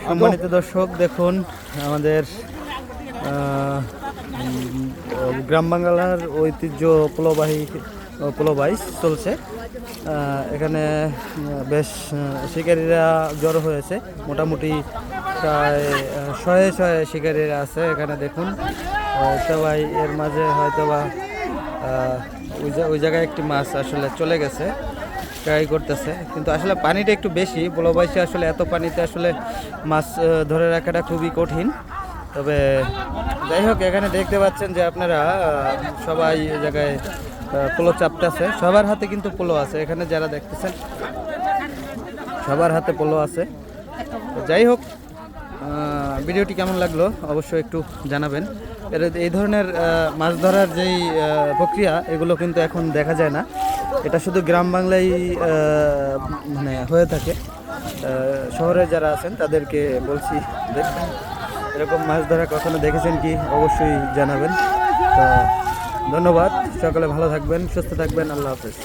সম্মানিত দর্শক, দেখুন আমাদের গ্রাম বাংলার ঐতিহ্য পোলো বাইচ চলছে। এখানে বেশ শিকারীরা জড়ো হয়েছে, মোটামুটি প্রায় শয়ে শয়ে শিকারীরা আছে এখানে। দেখুন সবাই এর মাঝে হয়তো বা ওই জায়গায় একটি মাছ আসলে চলে গেছে, ট্রাই করতেছে, কিন্তু আসলে পানিটা একটু বেশি পোলো বাইচে। আসলে এত পানিতে আসলে মাছ ধরে রাখাটা খুবই কঠিন। তবে যাই হোক, এখানে দেখতে পাচ্ছেন যে আপনারা সবাই এই জায়গায় পোলো চাপতেছে। সবার হাতে কিন্তু পোলো আছে, এখানে যারা দেখতেছেন সবার হাতে পোলো আছে। যাই হোক, ভিডিওটি কেমন লাগলো অবশ্যই একটু জানাবেন। এই ধরনের মাছ ধরার যেই প্রক্রিয়া, এগুলো কিন্তু এখন দেখা যায় না। এটা শুধু গ্রাম বাংলায় মানে হয়ে থাকে। শহরে যারা আছেন তাদেরকে বলছি, দেখবেন এরকম মাছ ধরা কখনো দেখেছেন কি অবশ্যই জানাবেন। তো ধন্যবাদ, সকলে ভালো থাকবেন, সুস্থ থাকবেন, আল্লাহ হাফেজ।